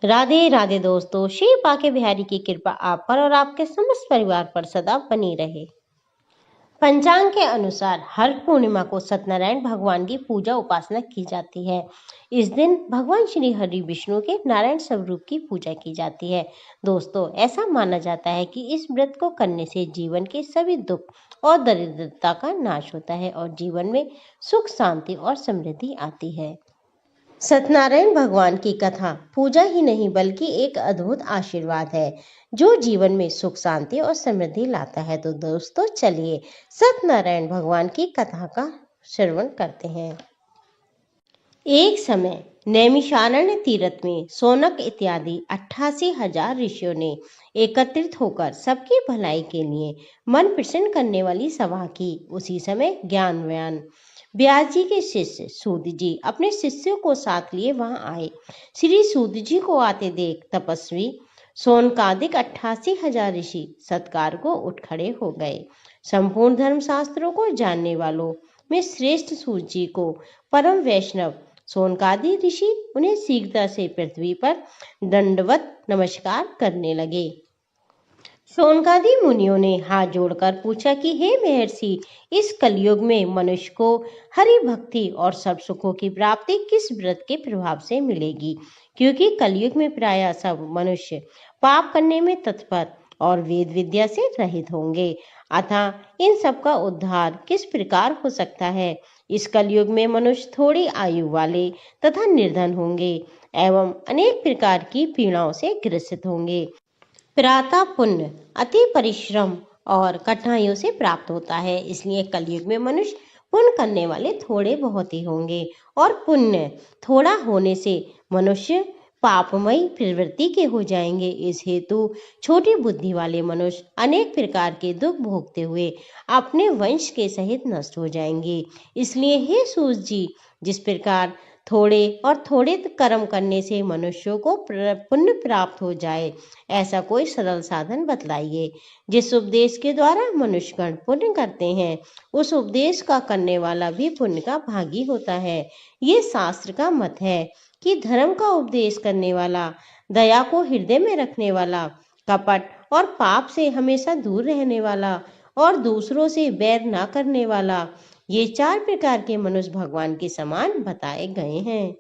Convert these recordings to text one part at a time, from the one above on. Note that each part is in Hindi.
राधे राधे दोस्तों, श्री बाके बिहारी की कृपा आप पर और आपके समस्त परिवार पर सदा बनी रहे। पंचांग के अनुसार हर पूर्णिमा को सत्यनारायण भगवान की पूजा उपासना की जाती है। इस दिन भगवान श्री हरि विष्णु के नारायण स्वरूप की पूजा की जाती है। दोस्तों, ऐसा माना जाता है कि इस व्रत को करने से जीवन के सभी दुख और दरिद्रता का नाश होता है और जीवन में सुख, शांति और समृद्धि आती है। सत्यनारायण भगवान की कथा पूजा ही नहीं बल्कि एक अद्भुत आशीर्वाद है जो जीवन में सुख, शांति और समृद्धि लाता है। तो दोस्तों, चलिए सत्यनारायण भगवान की कथा का श्रवण करते हैं। एक समय नैमिषारण्य तीर्थ में सौनक इत्यादि 88,000 ऋषियों ने एकत्रित होकर सबकी भलाई के लिए मन प्रसन्न करने वाली सभा की। उसी समय ज्ञानवान व्यास जी के शिष्य सूत जी अपने शिष्यों को साथ लिए वहां आए। श्री सूत जी को आते देख तपस्वी सौनकादिक 88,000 ऋषि सत्कार को उठ खड़े हो गए। संपूर्ण धर्म शास्त्रों को जानने वालों में श्रेष्ठ सूत जी को परम वैष्णव सौनकादि ऋषि उन्हें शीघ्रता से पृथ्वी पर दंडवत नमस्कार करने लगे। सौनकादि मुनियों ने हाथ जोड़कर पूछा कि हे महर्षि, इस कलयुग में मनुष्य को हरि भक्ति और सब सुखों की प्राप्ति किस व्रत के प्रभाव से मिलेगी? क्योंकि कलयुग में प्रायः सब मनुष्य पाप करने में तत्पर और वेद विद्या से रहित होंगे। अतः इन सब का उद्धार किस प्रकार हो सकता है? इस कलयुग में मनुष्य थोड़ी आयु वाले तथा निर्धन होंगे एवं अनेक प्रकार की पीड़ाओं से ग्रसित होंगे। प्रातः पुण्य अति परिश्रम और कठिनाइयों से प्राप्त होता है, इसलिए कलयुग में मनुष्य पुण्य करने वाले थोड़े बहुत ही होंगे और पुण्य थोड़ा होने से मनुष्य पापमयी प्रवृत्ति के हो जाएंगे। इस हेतु छोटी बुद्धि वाले मनुष्य अनेक प्रकार के दुख भोगते हुए अपने वंश के सहित नष्ट हो जाएंगे। इसलिए हे सूत जी, जिस प्रकार थोड़े और थोड़े कर्म करने से मनुष्यों को पुण्य प्राप्त हो जाए, ऐसा कोई सरल साधन बतलाइए जिस उपदेश के द्वारा मनुष्यगण पुण्य करते हैं, उस उपदेश का करने वाला भी पुण्य का भागी होता है। ये शास्त्र का मत है कि धर्म का उपदेश करने वाला, दया को हृदय में रखने वाला, कपट और पाप से हमेशा दूर रहने वाला और दूसरों से बैर ना करने वाला, ये 4 प्रकार के मनुष्य भगवान के समान बताए गए हैं।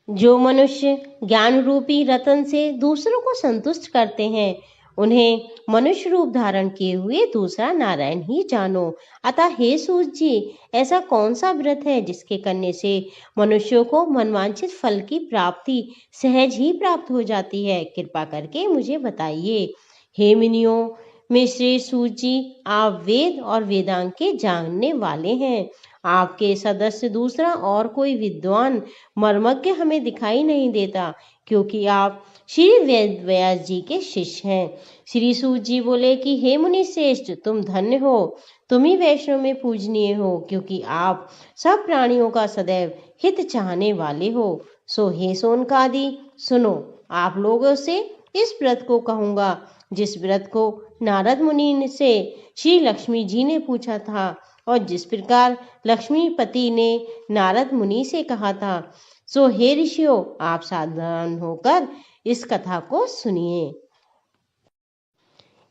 जो मनुष्य ज्ञान रूपी रतन से दूसरों को संतुष्ट करते हैं, उन्हें मनुष्य रूप धारण किए हुए दूसरा नारायण ही जानो। अतः हे सूत जी, ऐसा कौन सा व्रत है जिसके करने से मनुष्यों को मनवांछित फल की प्राप्ति सहज ही प्राप्त हो जाती है? कृपा करके मुझे बताइए। हे मुनियों में श्रेष्ठ सूत जी, आप वेद और वेदांग के जानने वाले हैं। आपके सदस्य दूसरा और कोई विद्वान मर्मज्ञ हमें दिखाई नहीं देता, क्योंकि आप श्री वेद व्यास जी के शिष्य हैं। श्री सूत जी बोले कि हे मुनि श्रेष्ठ, तुम धन्य हो, तुम ही वैष्णव में पूजनीय हो, क्योंकि आप सब प्राणियों का सदैव हित चाहने वाले हो। सो हे सोनकादि, सुनो, आप लोगों से इस व्रत को कहूंगा जिस व्रत को नारद मुनि से श्री लक्ष्मी जी ने पूछा था और जिस प्रकार लक्ष्मीपति ने नारद मुनि से कहा था। सो हे ऋषियों, आप सावधान होकर इस कथा को सुनिए।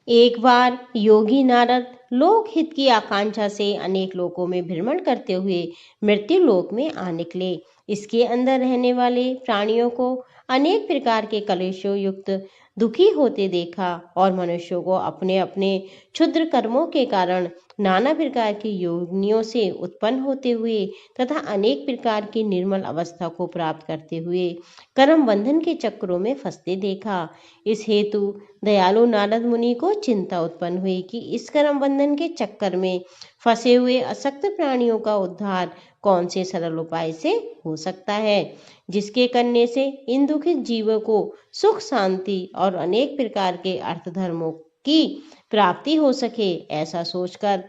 एक बार योगी नारद लोक हित की आकांक्षा से अनेक लोकों में भ्रमण करते हुए मृत्यु लोक में आ निकले। इसके अंदर रहने वाले प्राणियों को अनेक प्रकार के कलेशों युक्त दुखी होते देखा और मनुष्यों को अपने अपने क्षुद्र कर्मों के कारण नाना प्रकार की योनियों से उत्पन्न होते हुए तथा अनेक प्रकार की निर्मल अवस्था को प्राप्त करते हुए कर्म बंधन के चक्रों में फंसते देखा। इस हेतु दयालु नारद मुनि को चिंता उत्पन्न हुई कि इस कर्म बंधन के चक्कर में फंसे हुए असक्त प्राणियों का उद्धार कौन से सरल उपाय से हो सकता है, जिसके करने से इन दुखित जीवों को सुख, शांति और अनेक प्रकार के अर्थ धर्मों की प्राप्ति हो सके। ऐसा सोचकर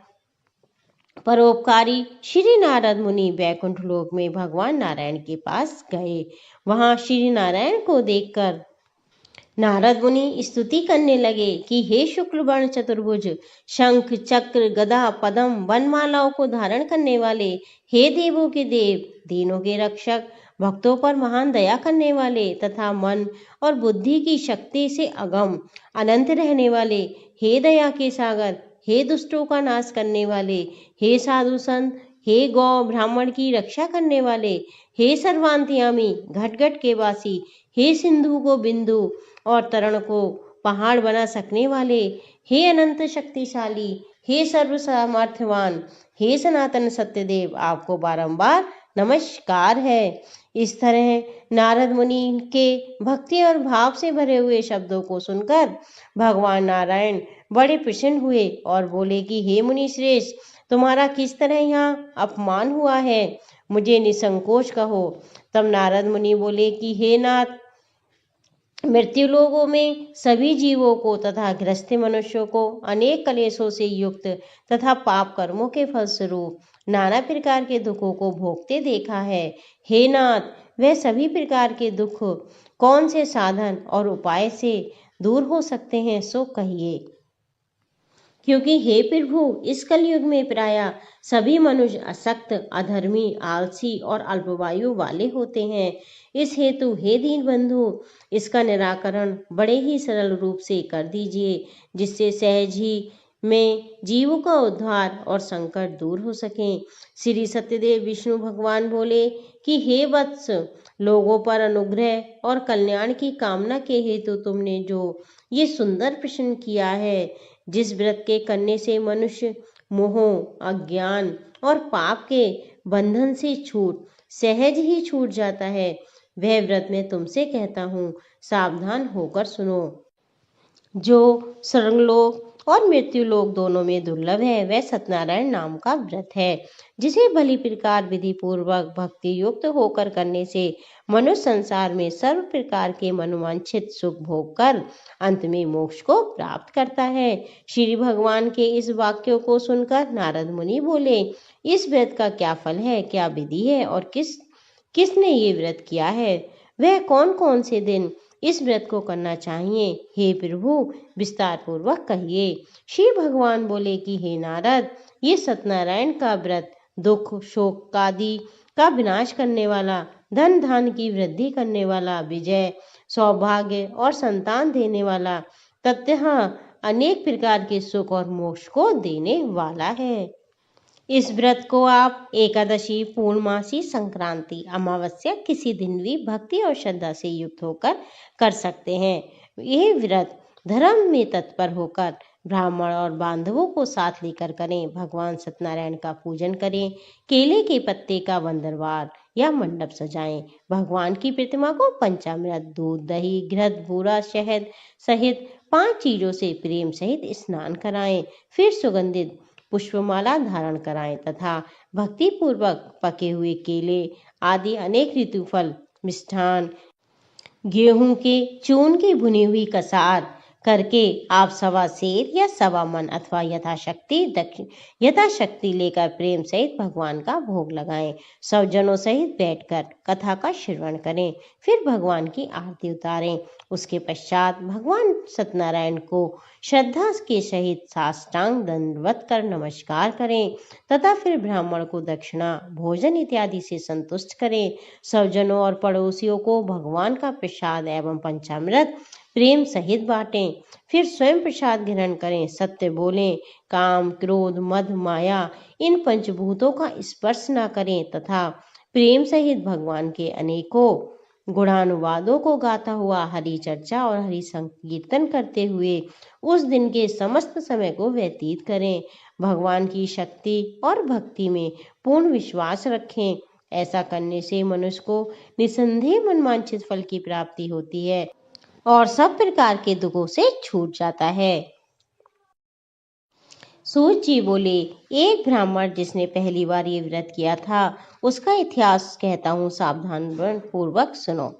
परोपकारी श्री नारद मुनि वैकुंठ लोक में भगवान नारायण के पास गए। वहां श्री नारायण को देखकर नारद मुनि स्तुति करने लगे कि हे शुक्ल वर्ण चतुर्भुज, शंख, चक्र, गदा, पद्म, वनमालाओं को धारण करने वाले, हे देवों के देव, दीनों के रक्षक, भक्तों पर महान दया करने वाले तथा मन और बुद्धि की शक्ति से अगम अनंत रहने वाले, हे दया के सागर, हे दुष्टों का नाश करने वाले, हे साधु संत, हे गौ ब्राह्मण की रक्षा करने वाले, हे सर्वांतयामी घट घट के वासी, हे सिंधु को बिंदु और तरण को पहाड़ बना सकने वाले, हे अनंत शक्तिशाली, हे सर्व सामर्थ्यवान, हे सनातन सत्यदेव, आपको बारंबार नमस्कार है। इस तरह नारद मुनि के भक्ति और भाव से भरे हुए शब्दों को सुनकर भगवान नारायण बड़े प्रसन्न हुए और बोले कि हे मुनि श्रेष्ठ, तुम्हारा किस तरह यहाँ अपमान हुआ है, मुझे निसंकोच कहो। तब नारद मुनि बोले कि हे नाथ, मृत्यु लोगों में सभी जीवों को तथा गृहस्थ मनुष्यों को अनेक कलेशों से युक्त तथा पाप कर्मों के फलस्वरूप नाना प्रकार के दुखों को भोगते देखा है। हे नाथ, वह सभी प्रकार के दुख कौन से साधन और उपाय से दूर हो सकते हैं, सो कहिए। क्योंकि हे प्रभु, इस कलयुग में प्रायः सभी मनुष्य असक्त, अधर्मी, आलसी और अल्पवायु वाले होते हैं। इस हेतु हे दीन बंधु, इसका निराकरण बड़े ही सरल रूप से कर दीजिए, जिससे सहज ही में जीवों का उद्धार और संकट दूर हो सके। श्री सत्यदेव विष्णु भगवान बोले कि हे वत्स, लोगों पर अनुग्रह और कल्याण की कामना के हेतु तुमने जो ये सुंदर प्रश्न किया है, जिस व्रत के करने से मनुष्य मोह, अज्ञान और पाप के बंधन से सहज ही छूट जाता है, वह व्रत मैं तुमसे कहता हूँ, सावधान होकर सुनो। जो स्वर्गलोक और मृत्यु लोक दोनों में दुर्लभ है, वह सत्यनारायण नाम का व्रत है, जिसे भली प्रकार विधि पूर्वक भक्ति युक्त होकर करने से मनुष्य संसार में सर्व प्रकार के मनोवांछित सुख भोग कर अंत में मोक्ष को प्राप्त करता है। श्री भगवान के इस वाक्यों को सुनकर नारद मुनि बोले, इस व्रत का क्या फल है, क्या विधि है और किसने ये व्रत किया है, वह कौन कौन से दिन इस व्रत को करना चाहिए, हे प्रभु विस्तार पूर्वक कहिए। श्री भगवान बोले कि हे नारद, ये सत्यनारायण का व्रत दुख शोक आदि का विनाश करने वाला, धन धान की वृद्धि करने वाला, विजय, सौभाग्य और संतान देने वाला तथा अनेक प्रकार के सुख और मोक्ष को देने वाला है। इस व्रत को आप एकादशी, पूर्णमासी, संक्रांति, अमावस्या किसी दिन भी भक्ति और श्रद्धा से युक्त होकर कर सकते हैं। यह व्रत धर्म में तत्पर होकर ब्राह्मण और बांधवों को साथ लेकर करें। भगवान सत्यनारायण का पूजन करें। केले के पत्ते का वंदरवार या मंडप सजाएं। भगवान की प्रतिमा को पंचामृत, दूध, दही, घृत, बूरा, शहद सहित 5 चीजों से प्रेम सहित स्नान कराएं। फिर सुगंधित पुष्पमाला धारण कराएं तथा भक्ति पूर्वक पके हुए केले आदि अनेक ऋतुफल, मिष्ठान, गेहूं के चून की भुनी हुई कसार करके आप 1.25 सेर या 1.25 मन अथवा यथाशक्ति लेकर प्रेम सहित भगवान का भोग लगाएं। सब जनों सहित बैठकर कथा का श्रवण करें। फिर भगवान की आरती उतारें। उसके पश्चात भगवान सत्यनारायण को श्रद्धा के सहित साष्टांग दंडवत कर नमस्कार करें तथा फिर ब्राह्मण को दक्षिणा, भोजन इत्यादि से संतुष्ट करें। सब जनों और पड़ोसियों को भगवान का प्रसाद एवं पंचामृत प्रेम सहित बांटें। फिर स्वयं प्रसाद ग्रहण करें। सत्य बोलें, काम, क्रोध, मद, माया इन पंचभूतों का स्पर्श न करें तथा प्रेम सहित भगवान के अनेकों गुणानुवादों को गाता हुआ हरि चर्चा और हरि संकीर्तन करते हुए उस दिन के समस्त समय को व्यतीत करें। भगवान की शक्ति और भक्ति में पूर्ण विश्वास रखें। ऐसा करने से मनुष्य को निसंदेह मनवांछित फल की प्राप्ति होती है और सब प्रकार के दुखों से छूट जाता है। सूत जी बोले, एक ब्राह्मण जिसने पहली बार ये व्रत किया था, उसका इतिहास कहता हूँ, सावधान पूर्वक सुनो।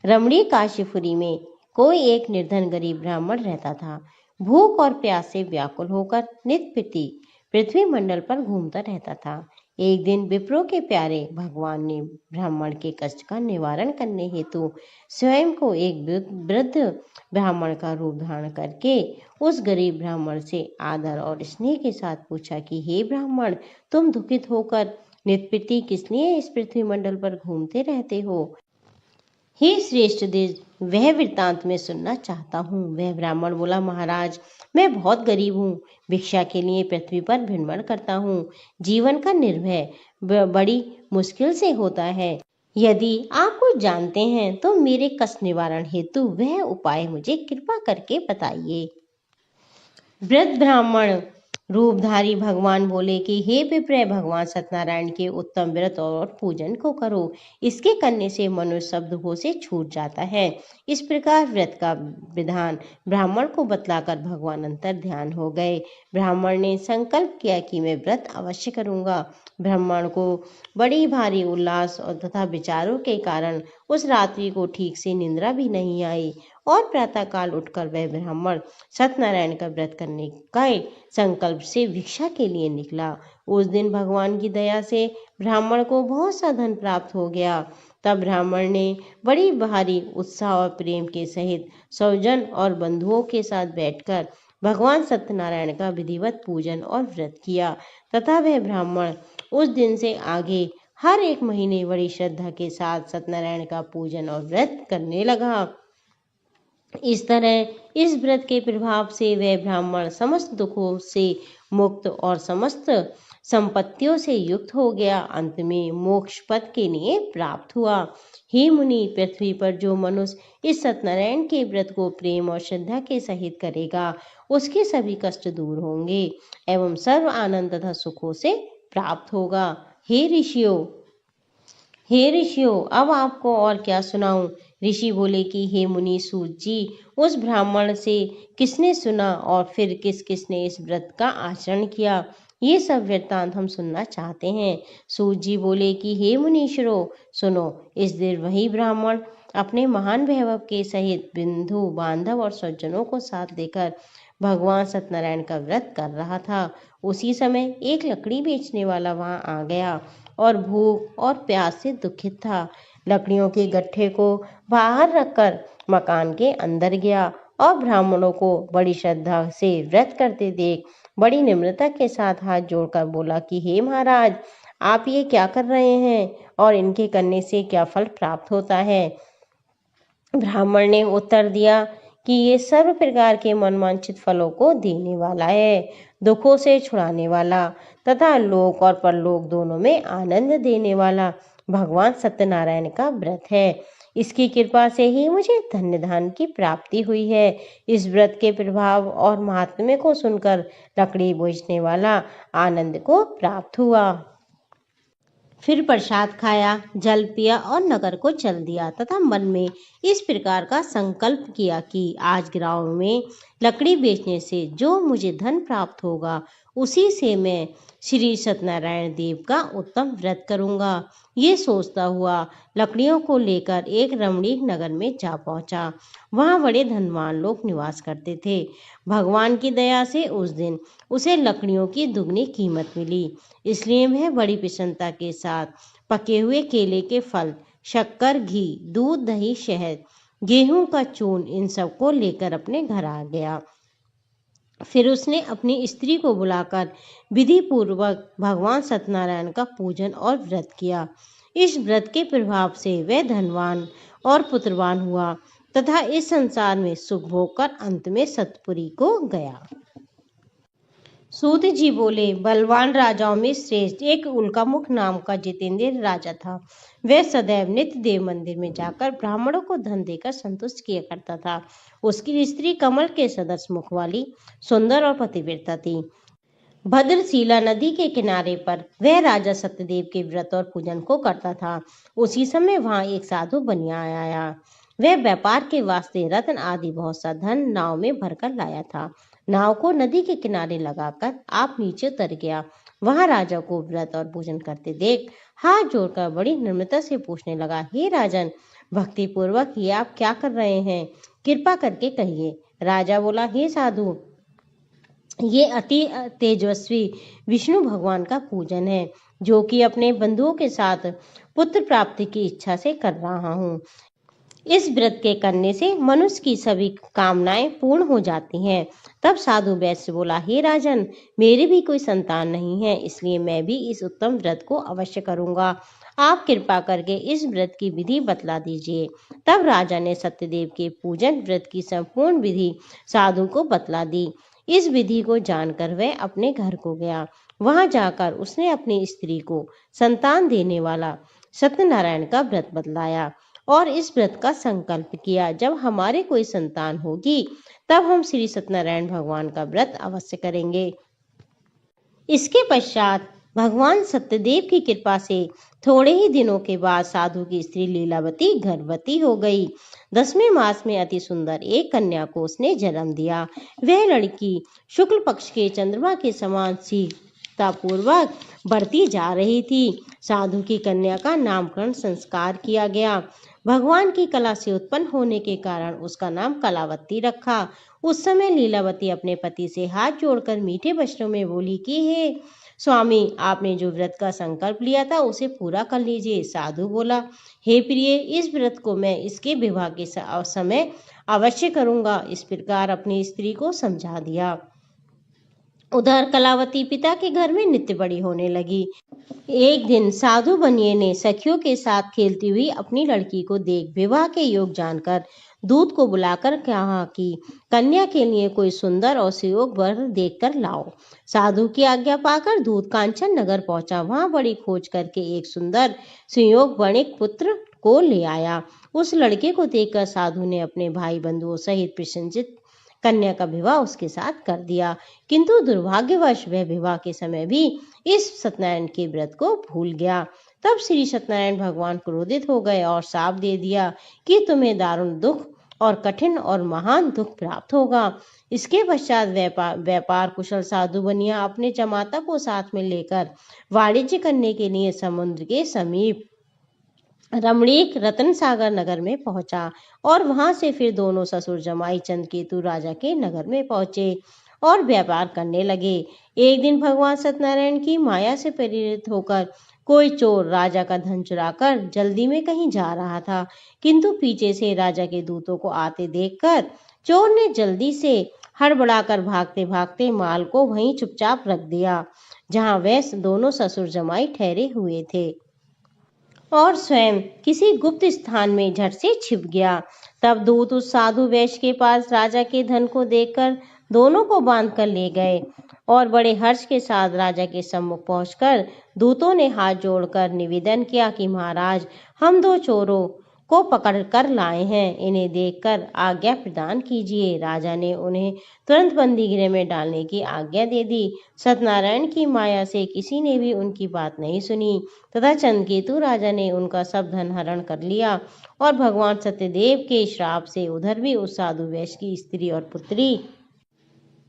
रमणीय काशीपुरी में कोई एक निर्धन गरीब ब्राह्मण रहता था। भूख और प्यास से व्याकुल होकर नित्य पृथ्वी मंडल पर घूमता रहता था। एक दिन विप्रों के प्यारे भगवान ने ब्राह्मण के कष्ट का निवारण करने हेतु स्वयं को एक वृद्ध ब्राह्मण का रूप धारण करके उस गरीब ब्राह्मण से आदर और स्नेह के साथ पूछा कि हे ब्राह्मण, तुम दुखित होकर नित्यप्रति किस लिए इस पृथ्वी मंडल पर घूमते रहते हो? हे श्रेष्ठ देव, वह वृत्तांत मैं सुनना चाहता हूँ। वह ब्राह्मण बोला, महाराज, मैं बहुत गरीब हूँ, भिक्षा के लिए पृथ्वी पर भ्रमण करता हूँ। जीवन का निर्वाह बड़ी मुश्किल से होता है। यदि आप कुछ जानते हैं तो मेरे कष्ट निवारण हेतु वह उपाय मुझे कृपा करके बताइए। वृद्ध ब्राह्मण रूपधारी भगवान बोले कि हे विप्र, भगवान सत्यनारायण के उत्तम व्रत और पूजन को करो। इसके करने से मनुष्य सब दुखों से छूट जाता है। इस प्रकार व्रत का विधान ब्राह्मण को बतलाकर भगवान अंतर ध्यान हो गए। ब्राह्मण ने संकल्प किया कि मैं व्रत अवश्य करूंगा। ब्राह्मण को बड़ी भारी उल्लास और तथा विचारों के कारण उस रात्रि को ठीक से निद्रा भी नहीं आई और प्रातःकाल उठकर वह ब्राह्मण सत्यनारायण का व्रत करने का संकल्प से भिक्षा के लिए निकला। उस दिन भगवान की दया से ब्राह्मण को बहुत सा धन प्राप्त हो गया। तब ब्राह्मण ने बड़ी भारी उत्साह और प्रेम के सहित स्वजन और बंधुओं के साथ बैठकर भगवान सत्यनारायण का विधिवत पूजन और व्रत किया तथा वह ब्राह्मण उस दिन से आगे हर एक महीने बड़ी श्रद्धा के साथ सत्यनारायण का पूजन और व्रत करने लगा। इस तरह इस व्रत के प्रभाव से वह ब्राह्मण समस्त दुखों से मुक्त और समस्त संपत्तियों से युक्त हो गया। अंत में मोक्ष पद के लिए प्राप्त हुआ। हे मुनि, पृथ्वी पर जो मनुष्य इस सत्यनारायण के व्रत को प्रेम और श्रद्धा के सहित करेगा, उसके सभी कष्ट दूर होंगे एवं सर्व आनंद तथा सुखों से प्राप्त होगा। हे ऋषियों, अब आपको और क्या सुनाऊं? ऋषि बोले कि हे मुनि सूत जी, उस ब्राह्मण से किसने सुना और फिर किस किसने इस व्रत का आचरण किया, ये सब वृत्तांत हम सुनना चाहते हैं। सूत जी बोले कि हे मुनीश्वरों, सुनो। इस दिन वही ब्राह्मण अपने महान वैभव के सहित बंधु बांधव और सज्जनों को साथ लेकर भगवान सत्यनारायण का व्रत कर रहा था। उसी समय एक लकड़ी बेचने वाला वहां आ गया और भूख और प्यास से दुखित था। लकड़ियों के गट्ठे को बाहर रखकर मकान के अंदर गया और ब्राह्मणों को बड़ी श्रद्धा से व्रत करते देख बड़ी निम्रता के साथ हाथ जोड़कर बोला कि हे महाराज, आप ये क्या कर रहे हैं और इनके करने से क्या फल प्राप्त होता है? ब्राह्मण ने उत्तर दिया कि ये सर्व प्रकार के मनवांछित फलों को देने वाला है, दुखों से छुड़ाने वाला तथा लोक और परलोक दोनों में आनंद देने वाला भगवान सत्यनारायण का व्रत है। इसकी कृपा से ही मुझे धन्य धान की प्राप्ति हुई है। इस व्रत के प्रभाव और महात्म्य को सुनकर लकड़ी बेचने वाला आनंद को प्राप्त हुआ। फिर प्रसाद खाया, जल पिया और नगर को चल दिया तथा मन में इस प्रकार का संकल्प किया कि आज गांव में लकड़ी बेचने से जो मुझे धन प्राप्त होगा, उसी से मैं श्री सत्यनारायण देव का उत्तम व्रत करूंगा। ये सोचता हुआ लकड़ियों को लेकर एक रमणीक नगर में जा पहुंचा। वहां बड़े धनवान लोग निवास करते थे। भगवान की दया से उस दिन उसे लकड़ियों की दुगनी कीमत मिली, इसलिए वह बड़ी प्रसन्नता के साथ पके हुए केले के फल, शक्कर, घी, दूध, दही, शहद, गेहूं का चूर्ण इन सब को लेकर अपने घर आ गया। फिर उसने अपनी स्त्री को बुलाकर विधि पूर्वक भगवान सत्यनारायण का पूजन और व्रत किया। इस व्रत के प्रभाव से वह धनवान और पुत्रवान हुआ तथा इस संसार में सुख भोग कर अंत में सतपुरी को गया। सूत जी बोले, बलवान राजाओं में श्रेष्ठ एक उल्कामुख नाम का जितेंद्र राजा था। वह सदैव नित्य देव मंदिर में जाकर ब्राह्मणों को धन देकर संतुष्ट किया करता था। उसकी स्त्री कमल के सदृश मुख वाली, सुंदर और पतिव्रता थी। भद्रशिला नदी के किनारे पर वह राजा सत्यदेव के व्रत और पूजन को करता था। उसी समय वहां एक साधु बनिया आया। वह व्यापार के वास्ते रत्न आदि बहुत सा धन नाव में भरकर लाया था। नाव को नदी के किनारे लगाकर आप नीचे उतर गया। वहां राजा को व्रत और पूजन करते देख हाथ जोड़कर बड़ी निर्ममता से पूछने लगा, हे राजन, भक्ति पूर्वक ये आप क्या कर रहे हैं? कृपा करके कहिए। राजा बोला, हे साधु, ये अति तेजस्वी विष्णु भगवान का पूजन है, जो कि अपने बंधुओं के साथ पुत्र प्राप्ति की इच्छा से कर रहा हूँ। इस व्रत के करने से मनुष्य की सभी कामनाएं पूर्ण हो जाती हैं। तब साधु वैश्य बोला, हे राजन, मेरी भी कोई संतान नहीं है, इसलिए मैं भी इस उत्तम व्रत को अवश्य करूंगा। आप कृपा करके इस व्रत की विधि बतला दीजिए। तब राजा ने सत्यदेव के पूजन व्रत की संपूर्ण विधि साधु को बतला दी। इस विधि को जानकर वह अपने घर को गया। वहां जाकर उसने अपनी स्त्री को संतान देने वाला सत्यनारायण का व्रत बतलाया और इस व्रत का संकल्प किया, जब हमारे कोई संतान होगी तब हम श्री सत्यनारायण भगवान का व्रत अवश्य करेंगे। इसके पश्चात भगवान सत्यदेव की कृपा से थोड़े ही दिनों के बाद साधु की स्त्री लीलावती गर्भवती हो गई। 10वें मास में अति सुंदर एक कन्या को उसने जन्म दिया। वह लड़की शुक्ल पक्ष के चंद्रमा के समान पूर्वक बढ़ती जा रही थी। साधु की कन्या का नामकरण संस्कार किया गया। भगवान की कला से उत्पन्न होने के कारण उसका नाम कलावती रखा। उस समय लीलावती अपने पति से हाथ जोड़कर मीठे वचनों में बोली कि हे स्वामी, आपने जो व्रत का संकल्प लिया था उसे पूरा कर लीजिए। साधु बोला, हे प्रिय, इस व्रत को मैं इसके विवाह के समय अवश्य करूंगा। इस प्रकार अपनी स्त्री को समझा दिया। उधर कलावती पिता के घर में नित्य बड़ी होने लगी। एक दिन साधु बनिए ने सखियों के साथ खेलती हुई अपनी लड़की को देख विवाह के योग जानकर दूत को बुलाकर कहा कि कन्या के लिए कोई सुंदर और सुयोग वर देखकर लाओ। साधु की आज्ञा पाकर दूत कांचन नगर पहुंचा। वहां बड़ी खोज करके एक सुंदर सुयोग वणिक पुत्र को ले आया। उस लड़के को देखकर साधु ने अपने भाई बंधुओं सहित प्रसन्नचित्त कन्या का विवाह उसके साथ कर दिया। किंतु दुर्भाग्यवश वह विवाह के समय भी इस सत्यनारायण के व्रत को भूल गया। तब श्री सत्यनारायण भगवान क्रोधित हो गए और शाप दे दिया कि तुम्हें दारुण दुख और कठिन और महान दुख प्राप्त होगा। इसके पश्चात व्यापार कुशल साधु बनिया अपने जमाता को साथ में लेकर वाणिज्य करने के लिए समुद्र के समीप रमणीक रतन सागर नगर में पहुंचा और वहां से फिर दोनों ससुर जमाई चंद्रकेतु राजा के नगर में पहुंचे और व्यापार करने लगे। एक दिन भगवान सत्यनारायण की माया से प्रेरित होकर कोई चोर राजा का धन चुराकर जल्दी में कहीं जा रहा था, किंतु पीछे से राजा के दूतों को आते देखकर चोर ने जल्दी से हड़बड़ाकर भागते भागते माल को वहीं चुपचाप रख दिया जहां वह दोनों ससुर जमाई ठहरे हुए थे और स्वयं किसी गुप्त स्थान में झट से छिप गया। तब दूत उस साधु वैश्य के पास राजा के धन को देखकर दोनों को बांध कर ले गए और बड़े हर्ष के साथ राजा के सम्मुख पहुंचकर दूतों ने हाथ जोड़कर निवेदन किया कि महाराज, हम दो चोरों को पकड़ कर लाए हैं, इन्हें देखकर आज्ञा प्रदान कीजिए। राजा ने उन्हें तुरंत बंदी गृह में डालने की आज्ञा दे दी। सत्यनारायण की माया से किसी ने भी उनकी बात नहीं सुनी तथा चंद्रकेतु राजा ने उनका सब धन हरण कर लिया और भगवान सत्यदेव के श्राप से उधर भी उस साधु वैश्य की स्त्री और पुत्री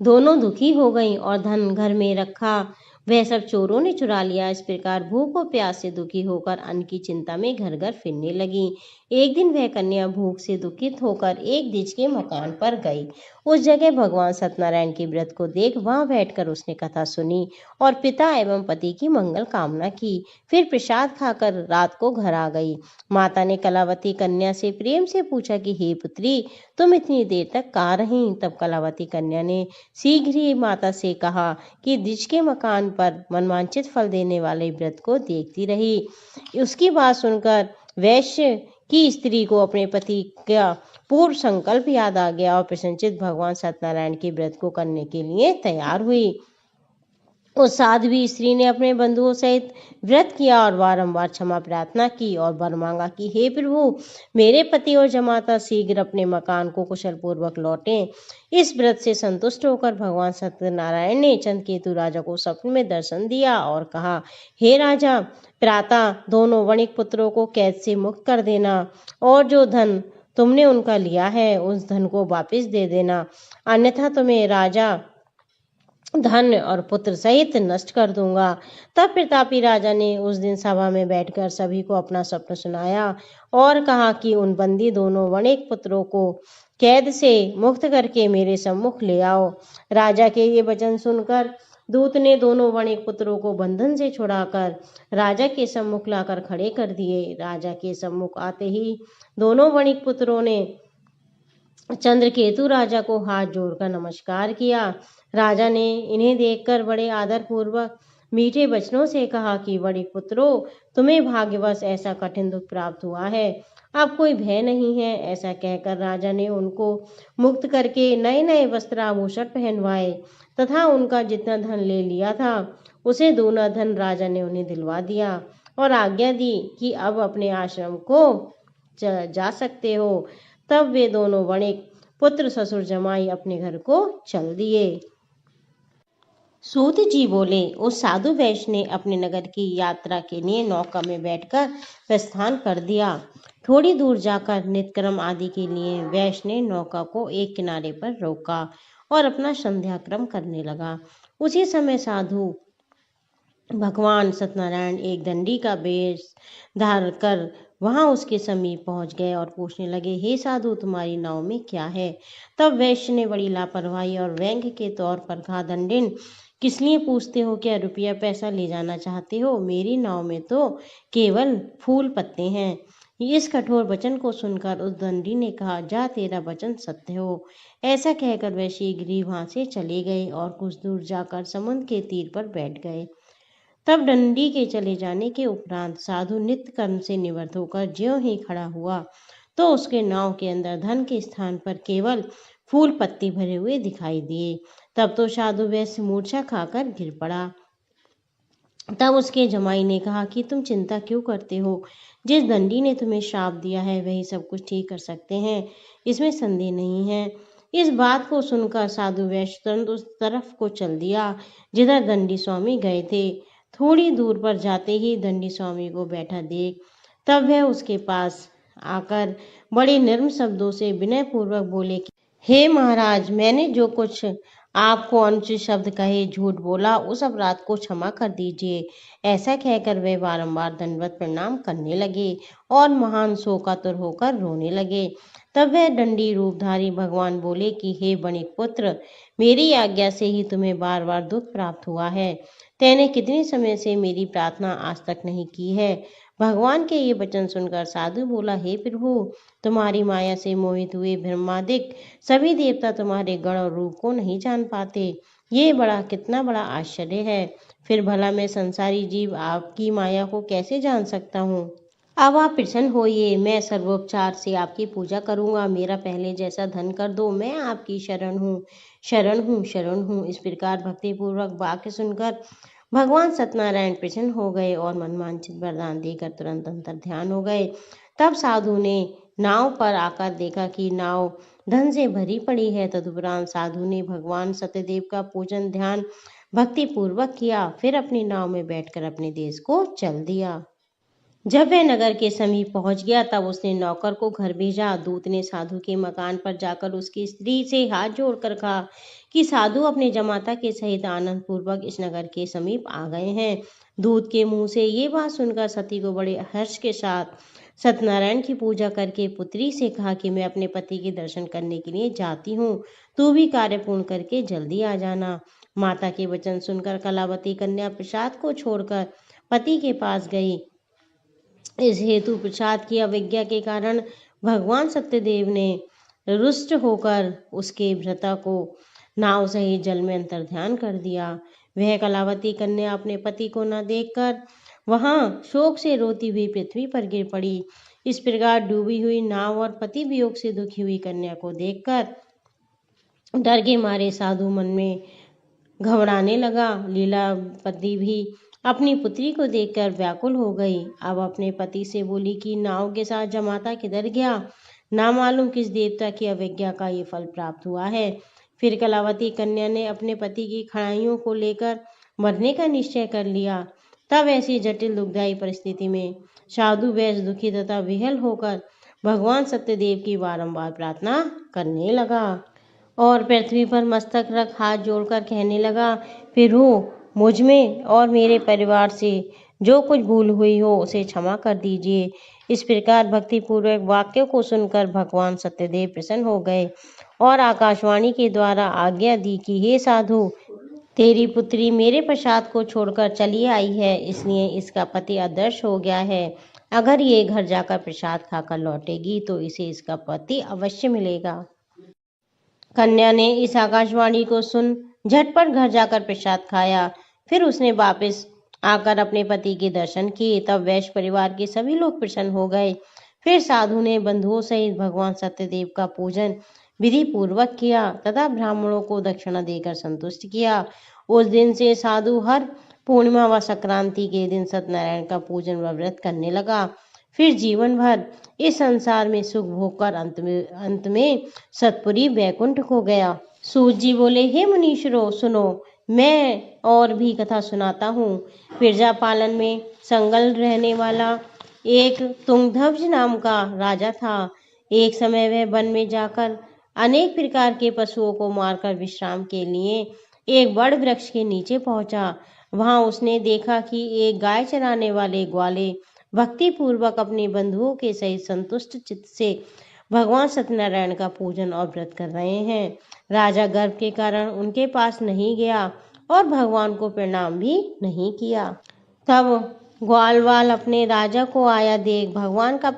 दोनों दुखी हो गईं और धन घर में रखा वह सब चोरों ने चुरा लिया। इस प्रकार भूख और प्यास से दुखी होकर अन्न की चिंता में घर घर फिरने लगी। एक दिन वह कन्या भूख से दुखित होकर एक द्विज के मकान पर गई। उस जगह भगवान सत्यनारायण के व्रत को देख वहां बैठकर उसने कथा सुनी और पिता एवं पति की मंगल कामना की। फिर प्रसाद खाकर रात को घर आ गई। माता ने कलावती कन्या से प्रेम से पूछा कि हे पुत्री, तुम इतनी देर तक कहाँ रही? तब कलावती कन्या ने शीघ्र ही माता से कहा कि द्विज के मकान पर मनवांचित फल देने वाले व्रत को देखती रही। उसकी बात सुनकर वैश्य की स्त्री को अपने पति का पूर्व संकल्प याद आ गया और प्रसन्नचित्त भगवान सत्यनारायण के व्रत को करने के लिए तैयार हुई। उस साध्वी स्त्री ने अपने बंधुओं सहित व्रत किया और बारंबार क्षमा प्रार्थना की और वर मांगा कि हे प्रभु, मेरे पति और जमाता शीघ्र अपने मकान को कुशल पूर्वक लौटें। इस व्रत से संतुष्ट होकर भगवान सत्यनारायण ने चंद्रकेतु राजा को स्वप्न में दर्शन दिया और कहा, हे राजा, प्रातः दोनों वणिक पुत्रों को कैद से मुक्त कर देना और जो धन तुमने उनका लिया है उस धन को वापस दे देना, अन्यथा तुम्हें राजा धन और पुत्र सहित नष्ट कर दूंगा। तब प्रतापी राजा ने उस दिन सभा में बैठकर सभी को अपना स्वप्न सुनाया और कहा कि उन बंदी दोनों वणिक पुत्रों को कैद से मुक्त करके मेरे सम्मुख ले आओ। राजा के ये वचन सुनकर दूत ने दोनों वणिक पुत्रों को बंधन से छुड़ाकर राजा के सम्मुख लाकर खड़े कर दिए। राजा के सम्मुख आते ही दोनों वणिक पुत्रों ने चंद्रकेतु राजा को हाथ जोड़कर नमस्कार किया। राजा ने इन्हें देखकर बड़े आदर पूर्वक मीठे वचनों से कहा कि वणिक पुत्रों, तुम्हें भाग्यवश ऐसा कठिन दुख प्राप्त हुआ है, अब कोई भय नहीं है। ऐसा कहकर राजा ने उनको मुक्त करके नए नए वस्त्र आभूषण पहनवाए तथा उनका जितना धन ले लिया था उसे दूना धन राजा ने उन्हें दिलवा दिया और आज्ञा दी कि अब अपने आश्रम को जा सकते हो। तब वे दोनों वणिक पुत्र ससुर जमाई अपने घर को चल दिए। सूत जी बोले, उस साधु वैश्य ने अपने नगर की यात्रा के लिए नौका में बैठकर प्रस्थान कर दिया। थोड़ी दूर जाकर नित्यक्रम आदि के लिए वैश्य ने नौका को एक किनारे पर रोका और अपना संध्याक्रम करने लगा। उसी समय साधु भगवान सत्यनारायण एक दंडी का वेश धारण कर वहां उसके समीप पहुंच गए और पूछने लगे, हे साधु, तुम्हारी नाव में क्या है? तब वैश्य ने बड़ी लापरवाही और व्यंग्य के तौर पर कहा, दंडिन, किस लिए पूछते हो? क्या रुपया पैसा ले जाना चाहते हो? मेरी नाव में तो केवल फूल पत्ते हैं। इस कठोर वचन को सुनकर उस दंडी ने कहा, जा, तेरा वचन सत्य हो। ऐसा कहकर वह शीघ्र वहां से चले गए और कुछ दूर जाकर समुद्र के तीर पर बैठ गए। तब डंडी के चले जाने के उपरांत साधु नित्य कर्म से निवृत्त होकर ज्यों ही खड़ा हुआ तो उसके नाव के अंदर धन के स्थान पर केवल फूल पत्ती भरे हुए दिखाई दिए। तब तो साधु वैश्य मूर्छा खाकर गिर पड़ा। तब उसके जमाई ने कहा कि तुम चिंता क्यों करते हो? जिस दंडी ने तुम्हें श्राप दिया है वही सब कुछ ठीक कर सकते हैं, इसमें संदेह नहीं है। इस बात को सुनकर साधु वैश्य तुरंत उस तरफ को चल दिया जिधर दंडी स्वामी गए थे। थोड़ी दूर पर जाते ही दंडी स्वामी को बैठा देख तब वह उसके पास आकर बड़े नर्म शब्दों से विनय पूर्वक बोले कि हे महाराज, मैंने जो कुछ आपको अनुचित शब्द कहे, झूठ बोला, उस अपराध को क्षमा कर दीजिए। ऐसा कहकर वे बारंबार दंडवत प्रणाम करने लगे और महान शोकातुर होकर रोने लगे। तब वह दंडी रूपधारी भगवान बोले कि हे वणिक पुत्र, मेरी आज्ञा से ही तुम्हें बार बार दुख प्राप्त हुआ है। तैने कितने समय से मेरी प्रार्थना आज तक नहीं की है? भगवान के ये वचन सुनकर साधु बोला, हे प्रभु, तुम्हारी माया से मोहित हुए ब्रह्मादिक सभी देवता तुम्हारे गण और रूप को नहीं जान पाते। ये कितना बड़ा आश्चर्य है। फिर भला मैं संसारी जीव आपकी माया को कैसे जान सकता हूँ? अब आप प्रसन्न होइए, मैं सर्वोपचार से आपकी पूजा करूंगा। मेरा पहले जैसा धन कर दो, मैं आपकी शरण हूँ, शरण हूँ, शरण हूँ। इस प्रकार भक्ति पूर्वक वाक्य सुनकर भगवान सत्यनारायण प्रसन्न हो गए और मनवांछित वरदान देकर तुरंत अंतर ध्यान हो गए। तब साधु ने नाव पर आकर देखा कि नाव धन से भरी पड़ी है। तदुपरांत साधु ने भगवान सत्यदेव का पूजन ध्यान भक्ति पूर्वक किया, फिर अपनी नाव में बैठकर अपने देश को चल दिया। जब वह नगर के समीप पहुंच गया तब उसने नौकर को घर भेजा। दूत ने साधु के मकान पर जाकर उसकी स्त्री से हाथ जोड़कर कहा कि साधु अपने जमाता के सहित आनंद पूर्वक इस नगर के समीप आ गए हैं। दूत के मुंह से ये बात सुनकर सती को बड़े हर्ष के साथ सत्यनारायण की पूजा करके पुत्री से कहा कि मैं अपने पति के दर्शन करने के लिए जाती हूँ, तू भी कार्य पूर्ण करके जल्दी आ जाना। माता के वचन सुनकर कलावती कन्या प्रसाद को छोड़कर पति के पास गई। इस हेतु प्रसाद की अवज्ञा के कारण भगवान सत्यदेव ने रुष्ट होकर उसके भ्राता को नाव सहित जल में अंतर्ध्यान कर दिया। वह कलावती कन्या अपने पति को न देखकर वहां शोक से रोती हुई पृथ्वी पर गिर पड़ी। इस प्रकार डूबी हुई नाव और पति वियोग से दुखी हुई कन्या को देखकर डर के मारे साधु मन में घबराने लगा। लीलावती भी अपनी पुत्री को देखकर व्याकुल हो गई। अब अपने पति से बोली कि नाव के साथ जमाता किधर गया? ना मालूम किस देवता की अवज्ञा का ये फल प्राप्त हुआ है। फिर कलावती कन्या ने अपने पति की खड़ाइयों को लेकर मरने का निश्चय कर लिया। तब ऐसी जटिल दुखदायी परिस्थिति में साधु वैश्य दुखी तथा विहल होकर भगवान सत्यदेव की बारंबार प्रार्थना करने लगा और पृथ्वी पर मस्तक रख हाथ जोड़कर कहने लगा, प्रभु, मुझ में और मेरे परिवार से जो कुछ भूल हुई हो उसे क्षमा कर दीजिए। इस प्रकार भक्ति पूर्वक वाक्यों को सुनकर भगवान सत्यदेव प्रसन्न हो गए और आकाशवाणी के द्वारा आज्ञा दी कि हे साधु, तेरी पुत्री मेरे प्रसाद को छोड़कर चली आई है, इसलिए इसका पति आदर्श हो गया है। अगर ये घर जाकर प्रसाद खाकर लौटेगी तो इसे इसका पति अवश्य मिलेगा। कन्या ने इस आकाशवाणी को सुन झटपट घर जाकर प्रसाद खाया। फिर उसने वापस आकर अपने पति के दर्शन किए। तब वैश्य परिवार के सभी लोग प्रसन्न हो गए। फिर साधु ने बंधुओं सहित भगवान सत्यदेव का पूजन विधि पूर्वक किया तथा ब्राह्मणों को दक्षिणा देकर संतुष्ट किया। उस दिन से साधु हर पूर्णिमा व संक्रांति के दिन सत्यनारायण का पूजन व व्रत करने लगा। फिर जीवन भर इस संसार में सुख भोग कर अंत में सतपुरी वैकुंठ को गया। सूत जी बोले, हे मुनीश्वरों सुनो, मैं और भी कथा सुनाता हूँ। प्रजा पालन में संगल रहने वाला एक तुंगध्वज नाम का राजा था। एक समय वह वन में जाकर अनेक प्रकार के पशुओं को मारकर विश्राम के लिए एक बड़ वृक्ष के नीचे पहुंचा। वहां उसने देखा कि एक गाय चराने वाले ग्वाले भक्ति पूर्वक अपने बंधुओं के सहित संतुष्ट चित्त से भगवान सत्यनारायण का पूजन और व्रत कर रहे हैं। राजा गर्व के कारण उनके पास नहीं गया और भगवान को प्रणाम भी नहीं किया। तब ग्वालवाल अपने राजा को आया देख भगवान का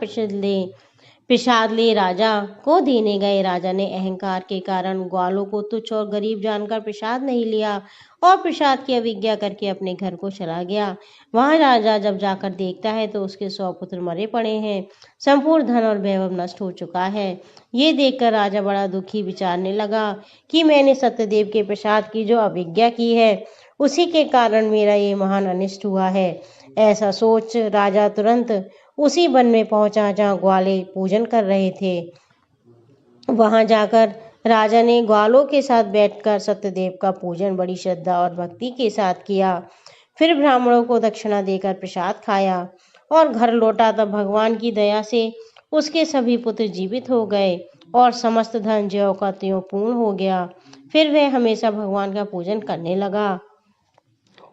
प्रसाद ले राजा को देने गए। राजा ने अहंकार के कारण ग्वालों को तुच्छ और गरीब जानकर प्रसाद नहीं लिया और प्रसाद की अवज्ञा करके अपने घर को चला गया। वहां राजा जब जाकर देखता है तो उसके 100 पुत्र मरे पड़े हैं। संपूर्ण धन और वैभव नष्ट हो चुका है। ये देखकर राजा बड़ा दुखी विचारने लगा कि मैंने सत्यदेव के प्रसाद की जो अवज्ञा की है उसी के कारण मेरा ये महान अनिष्ट हुआ है। ऐसा सोच राजा तुरंत उसी वन में पहुंचा जहाँ ग्वाले पूजन कर रहे थे। वहां जाकर राजा ने ग्वालों के साथ बैठकर सत्यदेव का पूजन बड़ी श्रद्धा और भक्ति के साथ किया। फिर ब्राह्मणों को दक्षिणा देकर प्रसाद खाया और घर लौटा। तब भगवान की दया से उसके सभी पुत्र जीवित हो गए और समस्त धन ज्यों का त्यों पूर्ण हो गया। फिर वह हमेशा भगवान का पूजन करने लगा।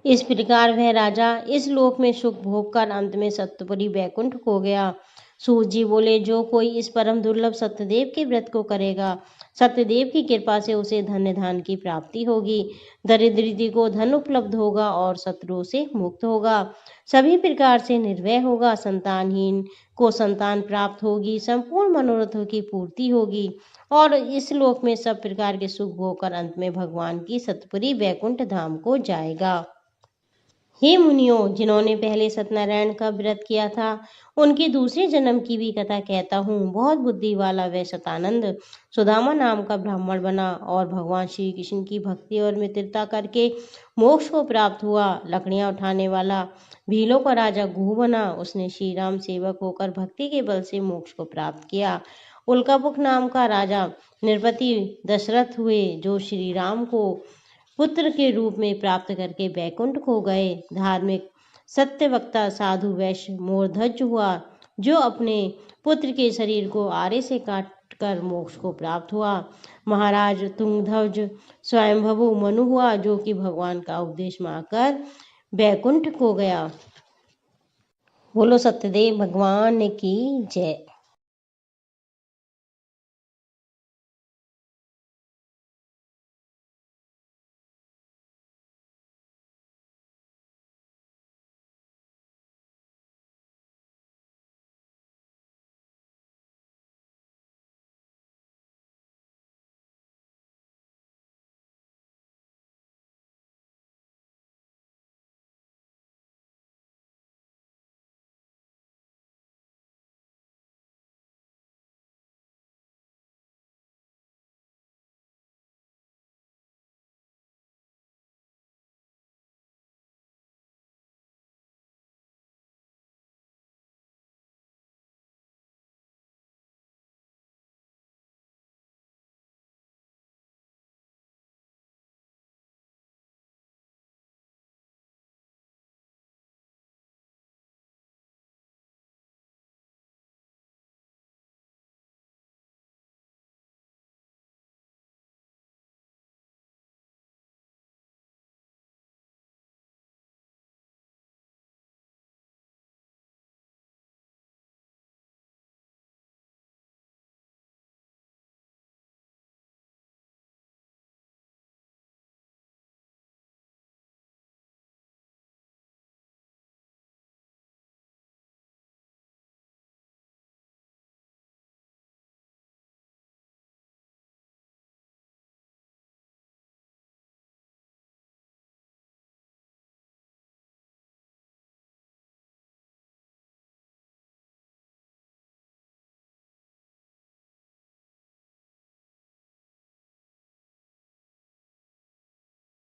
इस प्रकार वह राजा इस लोक में सुख भोग कर अंत में सत्यपुरी वैकुंठ को गया। सूत जी बोले, जो कोई इस परम दुर्लभ सत्यदेव के व्रत को करेगा, सत्यदेव की कृपा से उसे धन्य धान की प्राप्ति होगी, दरिद्री को धन उपलब्ध होगा और शत्रुओं से मुक्त होगा, सभी प्रकार से निर्भय होगा, संतानहीन को संतान प्राप्त होगी, संपूर्ण मनोरथों की पूर्ति होगी और इस लोक में सब प्रकार के सुख भोग कर अंत में भगवान की सतपुरी वैकुंठ धाम को जाएगा। हे मुनियों, जिन्होंने पहले सत्यनारायण का व्रत किया था उनकी दूसरे जन्म की भी कथा कहता हूँ। बहुत बुद्धि वाला वह शतानंद सुदामा नाम का ब्राह्मण बना और भगवान श्री कृष्ण की भक्ति और मित्रता करके मोक्ष को प्राप्त हुआ। लकड़ियां उठाने वाला भीलों का राजा गुह बना। उसने श्री राम सेवक होकर भक्ति के बल से मोक्ष को प्राप्त किया। उल्कापुक नाम का राजा नृपति दशरथ हुए, जो श्री राम को पुत्र के रूप में प्राप्त करके बैकुंठ को गए। धार्मिक सत्यवक्ता साधु वैश्य मोरध्वज हुआ, जो अपने पुत्र के शरीर को आरे से काट कर मोक्ष को प्राप्त हुआ। महाराज तुंगध्वज स्वयंभू मनु हुआ, जो कि भगवान का उपदेश मांगकर बैकुंठ को गया। बोलो सत्यदेव भगवान की जय।